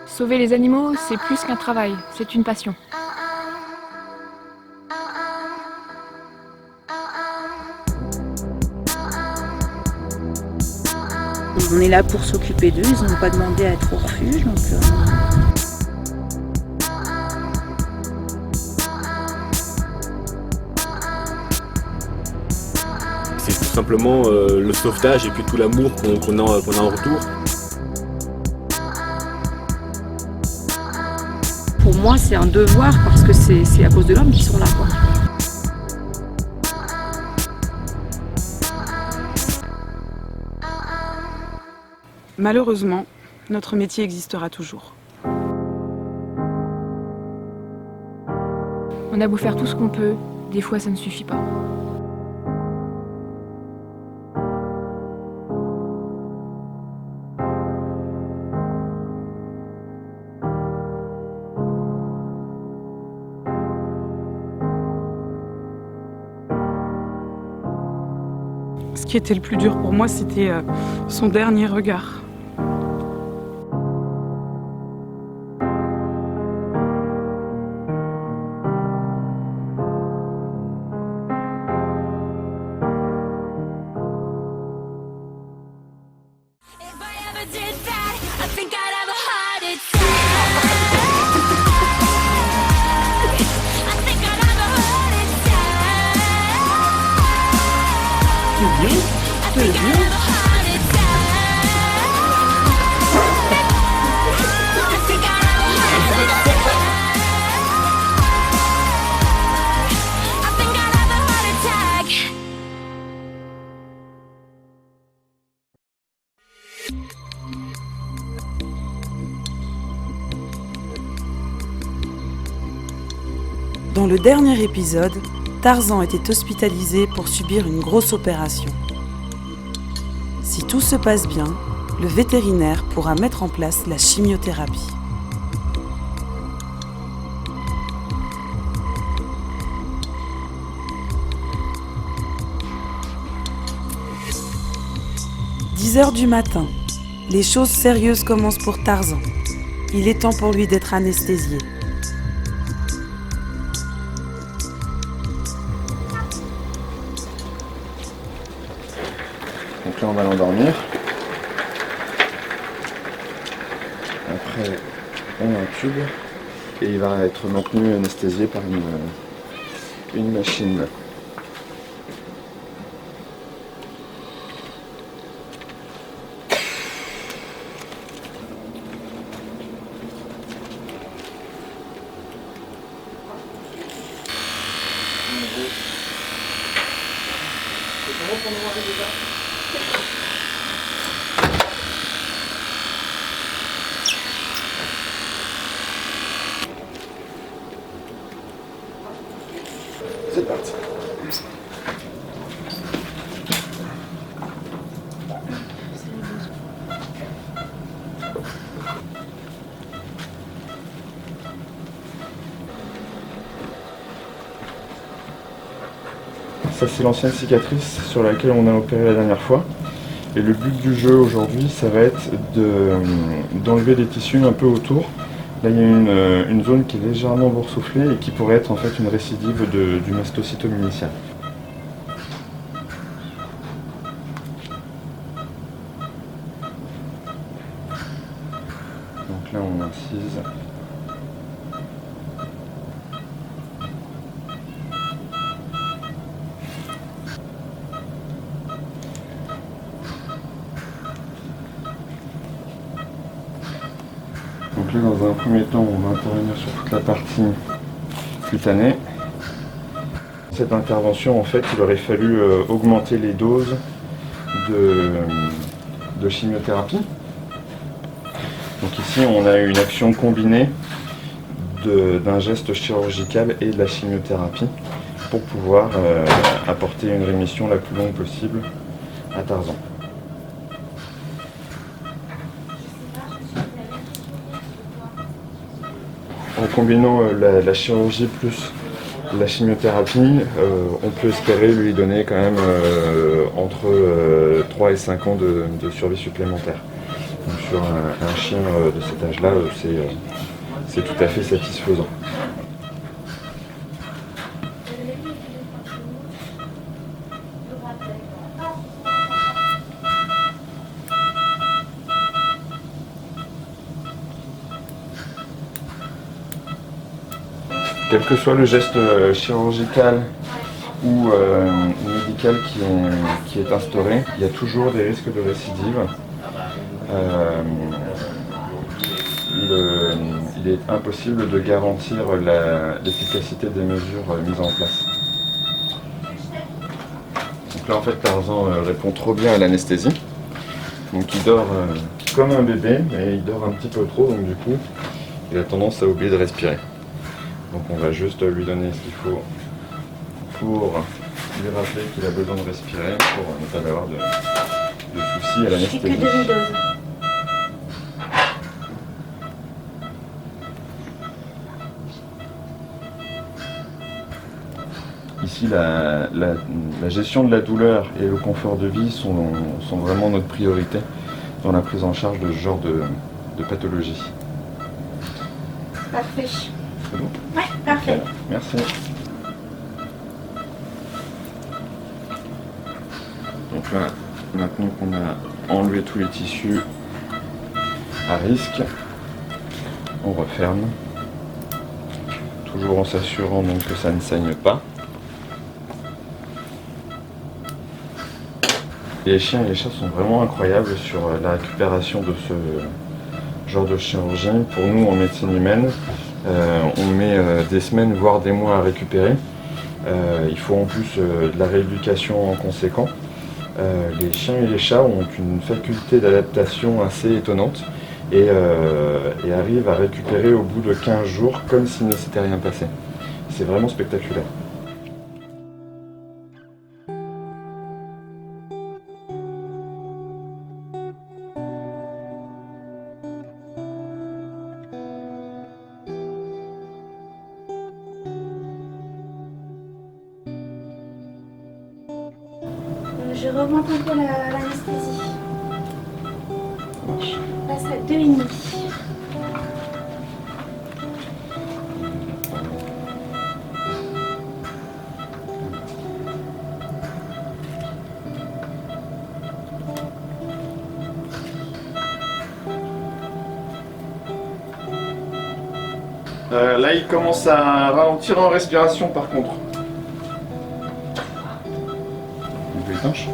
Sauver les animaux, c'est plus qu'un travail, c'est une passion. On est là pour s'occuper d'eux, ils n'ont pas demandé à être au refuge. Donc C'est tout simplement le sauvetage et puis tout l'amour qu'on a en retour. pour moi, c'est un devoir parce que c'est à cause de l'homme qu'ils sont là, quoi. Malheureusement, notre métier existera toujours. On a beau faire tout ce qu'on peut, des fois ça ne suffit pas. Ce qui était le plus dur pour moi, c'était son dernier regard. Dans le dernier épisode, Tarzan était hospitalisé pour subir une grosse opération. Si tout se passe bien, le vétérinaire pourra mettre en place la chimiothérapie. « 10h du matin, les choses sérieuses commencent pour Tarzan. Il est temps pour lui d'être anesthésié. Donc là on va l'endormir. Après on intube et il va être maintenu anesthésié par une machine. C'est parti. Ça c'est l'ancienne cicatrice sur laquelle on a opéré la dernière fois. Et le but du jeu aujourd'hui, ça va être d'enlever les tissus un peu autour. Là, il y a une zone qui est légèrement boursouflée et qui pourrait être en fait une récidive du mastocytome initial. Donc là, on incise. Donc là, dans un premier temps, on va intervenir sur toute la partie cutanée. Cette intervention, en fait, il aurait fallu augmenter les doses de chimiothérapie. Donc ici, on a une action combinée d'un geste chirurgical et de la chimiothérapie pour pouvoir apporter une rémission la plus longue possible à Tarzan. En combinant la chirurgie plus La chimiothérapie, on peut espérer lui donner quand même entre 3 et 5 ans de survie supplémentaire. Donc sur un chien de cet âge-là, c'est tout à fait satisfaisant. Quel que soit le geste chirurgical ou médical qui est instauré, il y a toujours des risques de récidive. Il est impossible de garantir l'efficacité des mesures mises en place. Donc là en fait Tarzan répond trop bien à l'anesthésie. Donc il dort comme un bébé, mais il dort un petit peu trop, donc du coup il a tendance à oublier de respirer. Donc on va juste lui donner ce qu'il faut pour lui rappeler qu'il a besoin de respirer pour ne pas avoir de soucis à l'anesthésie. Je fais que demi-dose. Ici, la gestion de la douleur et le confort de vie sont vraiment notre priorité dans la prise en charge de ce genre de pathologie. Parfait. C'est bon ? Ouais, parfait. Merci. Donc là, maintenant qu'on a enlevé tous les tissus à risque, on referme. Toujours en s'assurant donc que ça ne saigne pas. Les chiens et les chats sont vraiment incroyables sur la récupération de ce genre de chirurgie. Pour nous, en médecine humaine, on met des semaines, voire des mois à récupérer. Il faut en plus de la rééducation en conséquent. Les chiens et les chats ont une faculté d'adaptation assez étonnante et arrivent à récupérer au bout de 15 jours comme s'il ne s'était rien passé. C'est vraiment spectaculaire. Je remonte un peu l'anesthésie. Je passe à 2,5. Là, il commence à ralentir en respiration par contre. On peut étanche.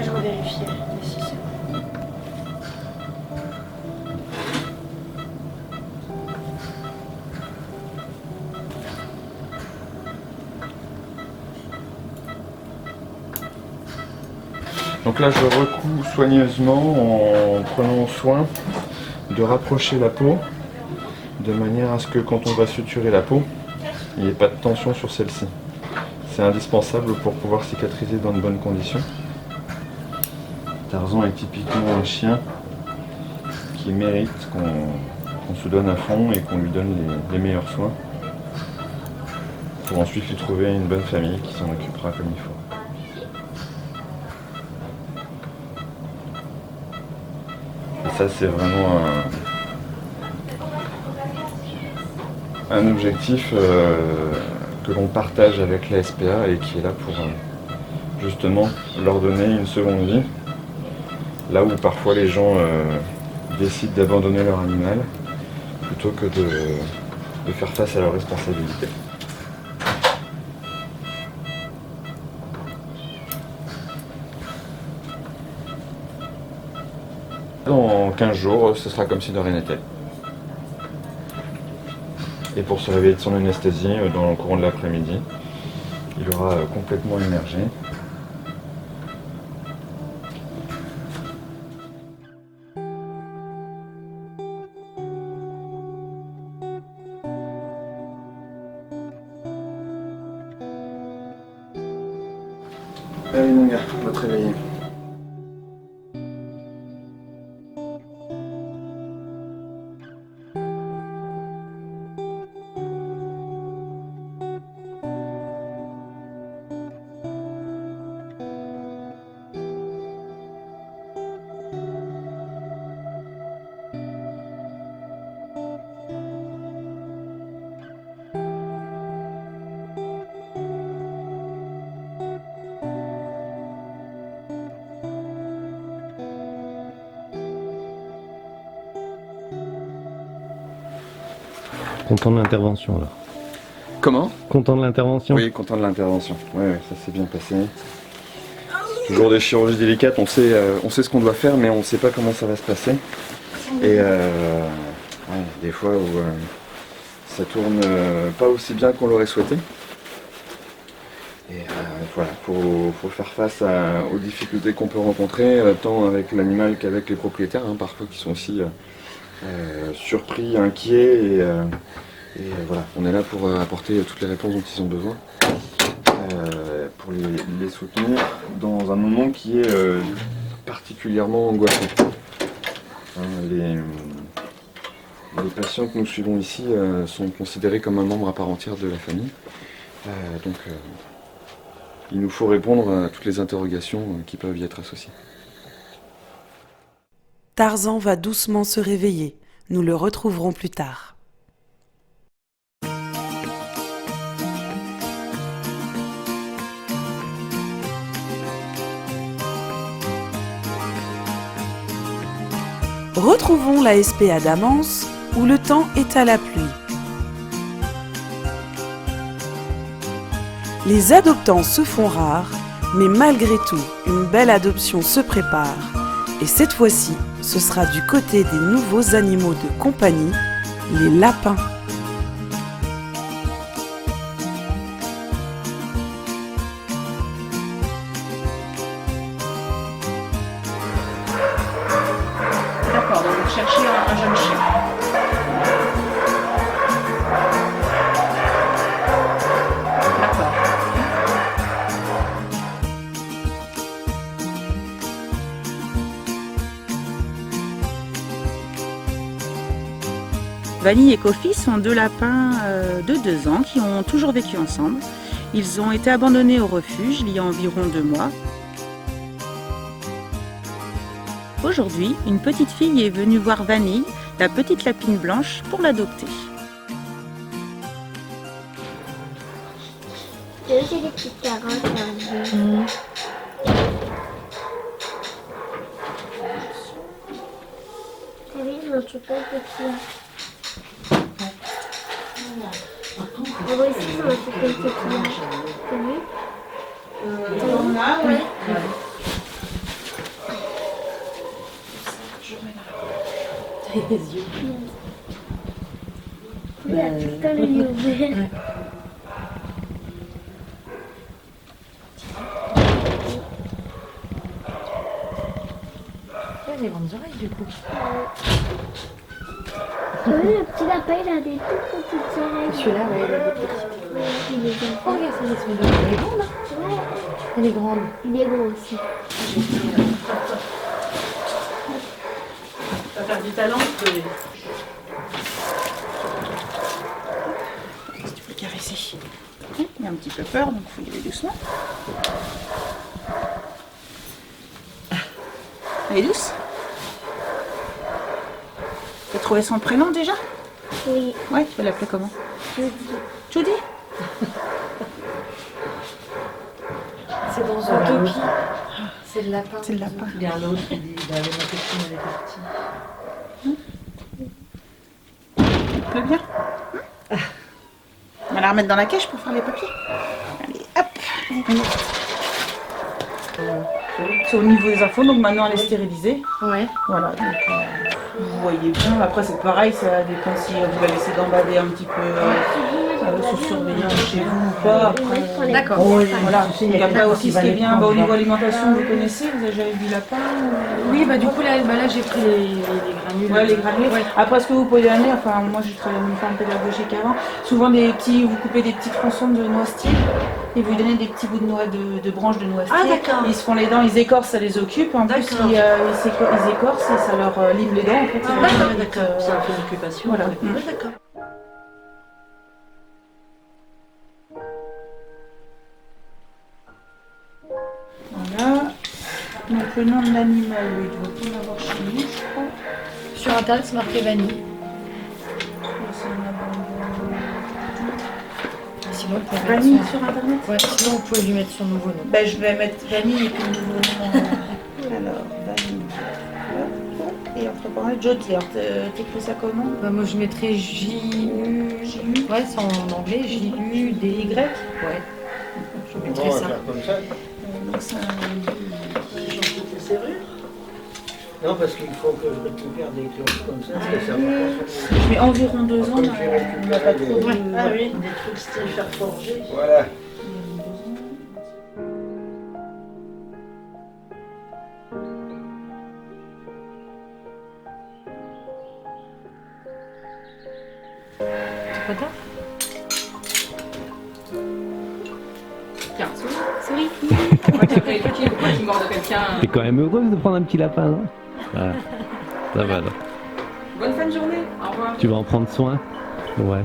Je revérifie. Si c'est bon. Donc là, je recoue soigneusement en prenant soin de rapprocher la peau de manière à ce que quand on va suturer la peau, il n'y ait pas de tension sur celle-ci. C'est indispensable pour pouvoir cicatriser dans de bonnes conditions. Tarzan est typiquement un chien qui mérite qu'on se donne à fond et qu'on lui donne les meilleurs soins pour ensuite lui trouver une bonne famille qui s'en occupera comme il faut. Et ça, c'est vraiment un objectif que l'on partage avec la SPA et qui est là pour justement leur donner une seconde vie. Là où parfois les gens décident d'abandonner leur animal plutôt que de faire face à leurs responsabilités. Dans 15 jours, ce sera comme si de rien n'était. Et pour se réveiller de son anesthésie dans le courant de l'après-midi, il aura complètement immergé. Allez mon gars, on va te réveiller. Content de l'intervention là. Comment? Content de l'intervention? Oui, content de l'intervention. Oui, ça s'est bien passé. C'est toujours des chirurgies délicates, on sait ce qu'on doit faire, mais on ne sait pas comment ça va se passer. Et des fois où ça tourne pas aussi bien qu'on l'aurait souhaité. Et voilà, faut faire face aux difficultés qu'on peut rencontrer, tant avec l'animal qu'avec les propriétaires, hein, parfois qui sont aussi surpris, inquiets. Et voilà, on est là pour apporter toutes les réponses dont ils ont besoin, pour les soutenir dans un moment qui est particulièrement angoissant. Les patients que nous suivons ici sont considérés comme un membre à part entière de la famille. Donc il nous faut répondre à toutes les interrogations qui peuvent y être associées. Tarzan va doucement se réveiller. Nous le retrouverons plus tard. Retrouvons la SPA d'Amance, où le temps est à la pluie. Les adoptants se font rares, mais malgré tout, une belle adoption se prépare. Et cette fois-ci, ce sera du côté des nouveaux animaux de compagnie, les lapins. D'accord, donc vous cherchez un jeune chien. D'accord. Vanille et Kofi sont deux lapins de 2 ans qui ont toujours vécu ensemble. Ils ont été abandonnés au refuge il y a environ 2 mois. Aujourd'hui, une petite fille est venue voir Vanille, la petite lapine blanche, pour l'adopter. J'ai aussi des petites carottes. T'as vu, je m'occupe pas de petits là. Et moi aussi, je m'occupe de petits là. T'as vu? Oui. Les yeux. Il a tout le temps les yeux ouverts. Il a des grandes oreilles du coup. T'as vu, le petit lapin, il a des toutes petites oreilles. Celui-là, ouais, il a des petites. Il est Oh, grand. regarde ça, elle est grande. Hein. Ouais, Elle est grande. il est gros aussi. Ça va faire du talent. Si tu peux le caresser. Il a un petit peu peur, donc il faut y aller doucement. Elle est douce. Tu as trouvé son prénom déjà? Oui, Ouais, tu vas l'appeler comment? Judy. Judy? C'est dans Zootopie. C'est le lapin. C'est le lapin. Il y a un autre qui dit bah, ma copine elle est partie. Ça te plaît bien? On va la remettre dans la cache pour faire les papiers. Allez, hop. C'est au niveau des infos, donc maintenant elle est stérilisée. Ouais. Voilà, donc vous voyez bien. Après c'est pareil, ça dépend si vous la laissez gambader un petit peu sous surveillance chez vous ou pas. Après, D'accord. voilà. Et après aussi ce qui est bien, au niveau alimentation, vous connaissez, vous avez jamais vu lapin Oui, bah du coup là j'ai pris les granules. Ouais, les granulés. Ouais. Après, ce que vous pouvez donner, enfin, moi j'ai travaillé dans une ferme pédagogique avant, souvent vous coupez des petits tronçons de noisetier et vous donnez des petits bouts de noix, de branches de noisetier. Ah, d'accord. Ils se font les dents, ils écorcent, ça les occupe. En plus, ils écorcent et ça leur lime les dents. En fait, D'accord. Ça fait une occupation. Voilà. Ouais, d'accord. Voilà. Donc le nom de l'animal, il doit bien l'avoir chez nous, je crois. Sur internet c'est marqué vanille. C'est un abandon. Sinon, vous pouvez Vanille mettre sur internet. Ouais, sinon vous pouvez lui mettre son nouveau nom. Ben, je vais mettre vanille et puis le nouveau nom. Alors, vanille. Hop. Et et entre parenthèses, Jodler. T'écris ça comment? Bah, moi je mettrais J-U. Ouais, c'est en anglais, J-U-D-Y. Ouais. Je mettrais ça. Comme ça. Donc ça. Non, parce qu'il faut que je récupère des clés comme ça, parce que ça va pas. Mais environ 2 ans, on n'a pas trop de... Ah oui, des trucs style fer forgé. Voilà. C'est pas tard? Tiens, souris. Moi qui avais écouté ou quoi qui mord de quelqu'un. T'es quand même heureuse de prendre un petit lapin, non? Ah, ça va alors. Bonne fin de journée. Au revoir. Tu vas en prendre soin? Ouais.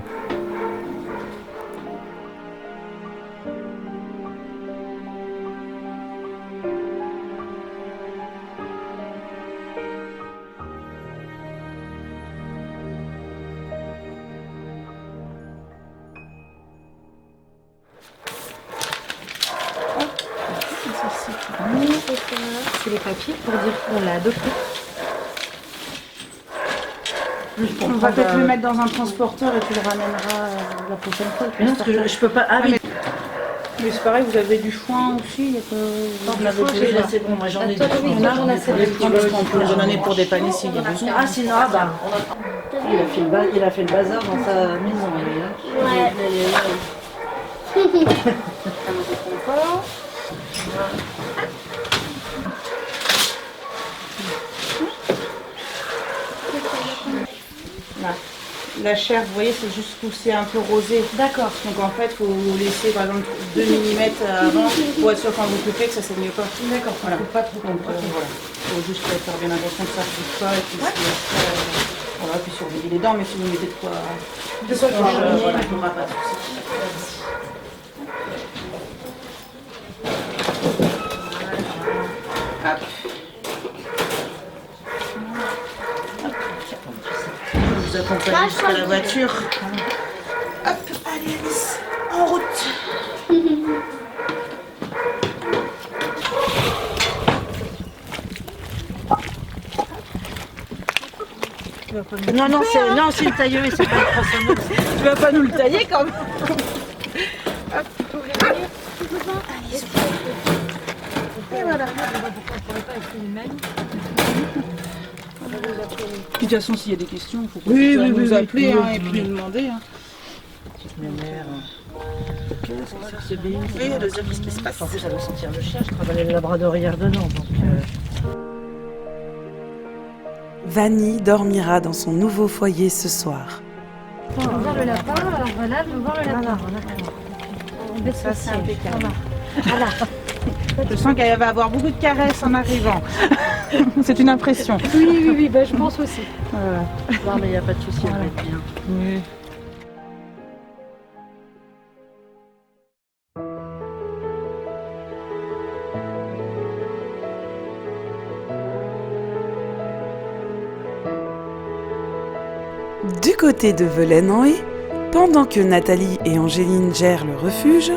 C'est les papiers pour dire qu'on l'a adopté. On va peut-être le mettre dans un transporteur et tu le ramèneras la prochaine fois. Mais non, parce que je peux pas. Ah, mais Mais c'est pareil, vous avez du foin aussi, il y a pas... Vous en avez déjà. c'est bon, moi j'en ai Il y en a assez de foin parce qu'on peut en donner pour dépanner s'il y a besoin. Ah, sinon, ah bah, il a fait le bazar dans sa maison. Ouais. Là. La chair, vous voyez, c'est juste poussé un peu rosé. D'accord. Donc en fait, il faut laisser par exemple 2 mm avant pour être sûr quand vous coupez que ça ne saigne pas. D'accord, Voilà. faut pas trop comprendre. Voilà. Il faut juste faire bien attention que ça ne pousse pas et puis, voilà, puis surveiller les dents, mais si vous mettez de quoi changer, voilà, il n'y aura pas de souci. Hop. Je vous accompagne jusqu'à la voiture. Hop, allez Alice, en route. Non, c'est une tailleuse, c'est pas une tronçonneuse. Tu vas pas nous le tailler quand même. Et voilà. De toute façon, s'il y a des questions, il faut nous appeler hein, et puis nous demander. Hein. Ma mère. Qu'est-ce que c'est que ce bébé? Oui, elle doit dire qu'est-ce qui se passe. En plus, ça doit sentir le chien, je travaillais le labrador hier dedans. Donc, Vanny dormira dans son nouveau foyer ce soir. On va voir le lapin, alors voilà, on va voir le lapin. On baisse Ça, c'est le siège. impeccable. Voilà. Je sens qu'elle va avoir beaucoup de caresses en arrivant. C'est une impression. Oui, bah, je pense aussi. non, mais il n'y a pas de souci, elle va être bien. Oui. Du côté de Velaine-en-Haye, pendant que Nathalie et Angéline gèrent le refuge,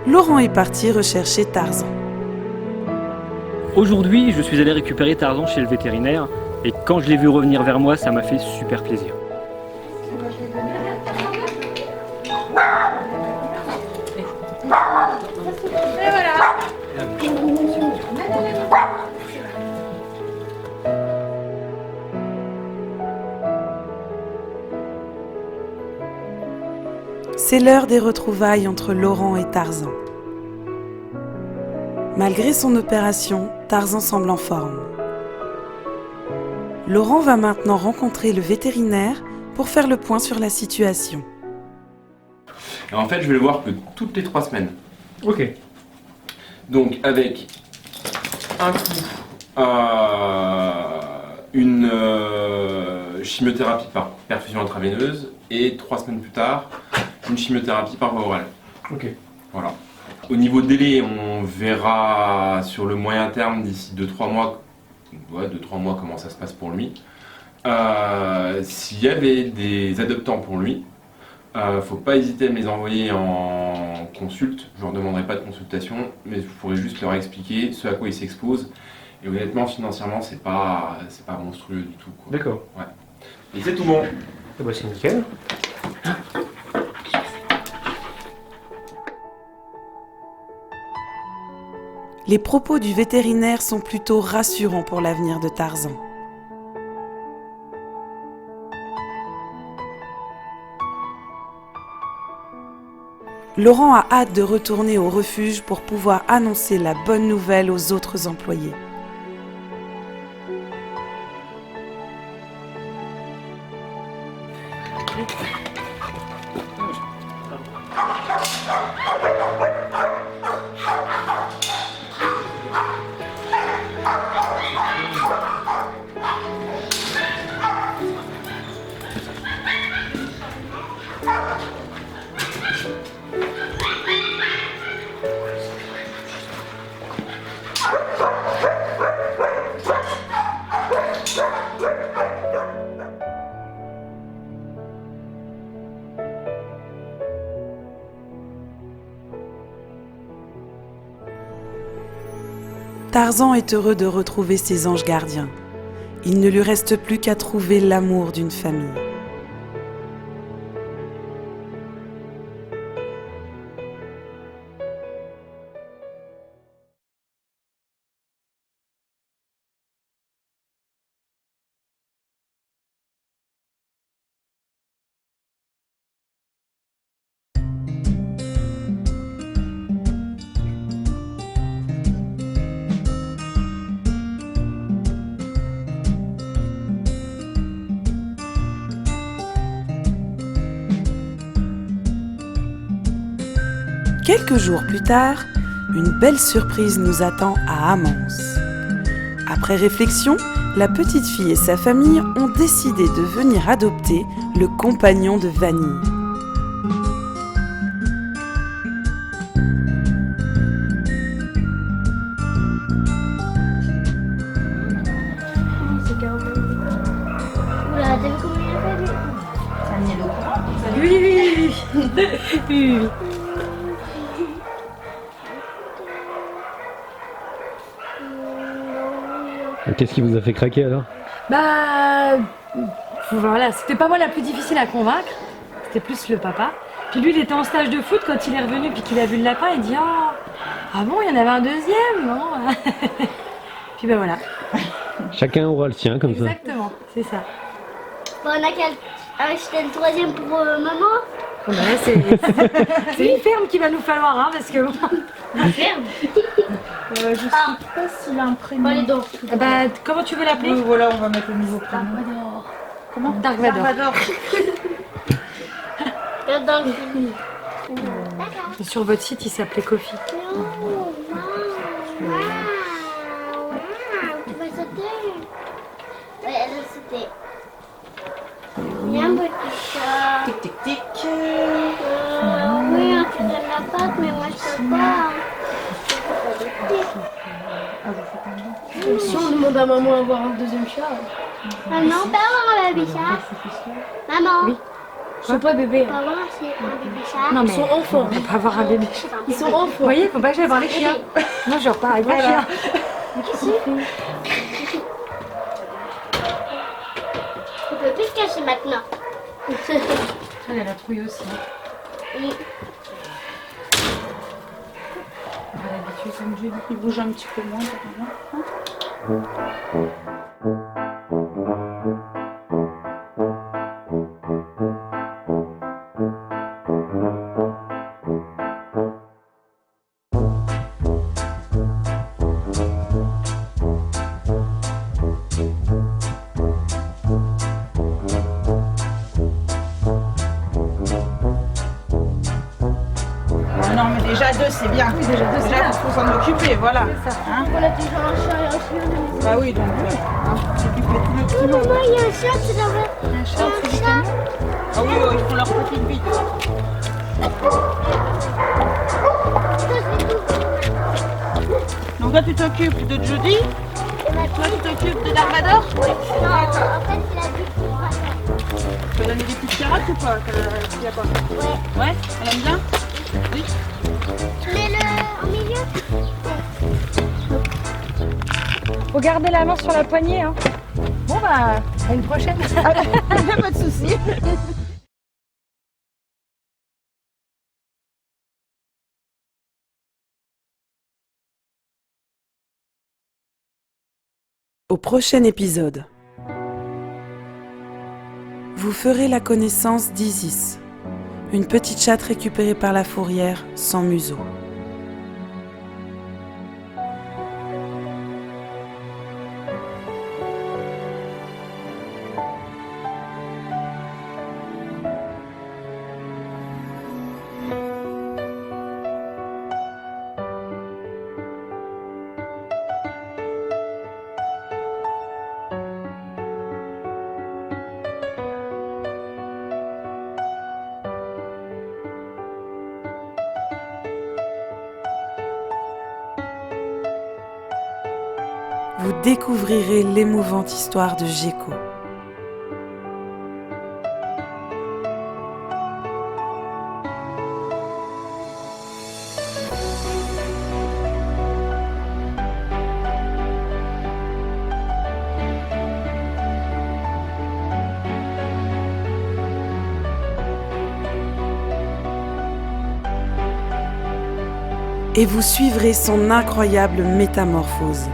Laurent est parti rechercher Tarzan. Aujourd'hui, je suis allé récupérer Tarzan chez le vétérinaire et quand je l'ai vu revenir vers moi, ça m'a fait super plaisir. C'est l'heure des retrouvailles entre Laurent et Tarzan. Malgré son opération, Tarzan semble en forme. Laurent va maintenant rencontrer le vétérinaire pour faire le point sur la situation. Et en fait, je vais le voir que toutes les 3 semaines. Ok. Donc, avec un coup, une chimiothérapie par perfusion intraveineuse et 3 semaines plus tard, une chimiothérapie par voie orale. Ok. Voilà. Au niveau délai, on verra sur le moyen terme d'ici 2-3 mois, 2-3 mois comment ça se passe pour lui. S'il y avait des adoptants pour lui, faut pas hésiter à me les envoyer en consulte. Je leur demanderai pas de consultation, mais je pourrais juste leur expliquer ce à quoi ils s'exposent Et honnêtement, financièrement, c'est pas monstrueux du tout. D'accord. Ouais. Et c'est tout bon. Et bah c'est nickel. Les propos du vétérinaire sont plutôt rassurants pour l'avenir de Tarzan. Laurent a hâte de retourner au refuge pour pouvoir annoncer la bonne nouvelle aux autres employés. Tarzan est heureux de retrouver ses anges gardiens. Il ne lui reste plus qu'à trouver l'amour d'une famille. Quelques jours plus tard, une belle surprise nous attend à Amance. Après réflexion, la petite fille et sa famille ont décidé de venir adopter le compagnon de Vanille. C'est carrément... Oula, t'as vu comment il a fait lui? Ça a mis le courant. Oui. Qu'est-ce qui vous a fait craquer alors? Bah voilà, c'était pas moi la plus difficile à convaincre, c'était plus le papa. Puis lui il était en stage de foot quand il est revenu puis qu'il a vu le lapin, il dit ah bon il y en avait un deuxième non. Puis ben voilà. Chacun aura le sien comme ça. Exactement, c'est ça. Bon, on a qu'à acheter le troisième pour maman. Bon, ben là, c'est une ferme qu'il va nous falloir hein, parce que bon. Une ferme. Je sais pas s'il a un prénom. Allez donc. Bah comment tu veux l'appeler? Voilà, on va mettre le nouveau prénom. Dark Comment? Dark Vador. Vador. Sur votre site il s'appelait Kofi. Tu vas sauter. Ouais, elle a sauté. Viens, petit chat. Tic tic tic. Oui, tu donnes la patte, mais moi je sais pas. Si on demande à maman d'avoir un deuxième chat. Maman, on peut avoir un bébé chat. Maman. Oui. Je sais pas bébé. On peut avoir un bébé chat. Non mais Ils sont enfants. On peut pas avoir un bébé. Ils sont enfants. Vous voyez, faut pas que j'aille voir les chiens. Moi je repars avec mon chien. Qu'est-ce qu'il fait? On peut plus se cacher maintenant. Elle a la trouille aussi. Oui. On va l'habituer comme je dis. Il bouge un petit peu moins apparemment. Non mais déjà deux c'est bien. Oui, déjà deux, c'est déjà bien. faut s'en occuper, voilà. Hein? Voilà toujours un chat et un chien. Bah oui donc s'occuper de tout le petit monde. Maman, il y a un chat, tu l'avais. Un chat. Ah oui, ils font leur petite vie. Donc là tu t'occupes de Jody. Et Toi tu t'occupes de Dark Vador. Oui. Non, en fait il a dit qu'il va faire. Tu peux donner des petites carottes ou pas qu'il y a pas? Ouais. Ouais, elle aime bien? Oui. Tu mets le en milieu? Faut garder la main sur la poignée, hein. Bon bah, à une prochaine. Pas de soucis. Au prochain épisode, vous ferez la connaissance d'Isis, une petite chatte récupérée par la fourrière sans museau. Vous découvrirez l'émouvante histoire de Gecko. Et vous suivrez son incroyable métamorphose.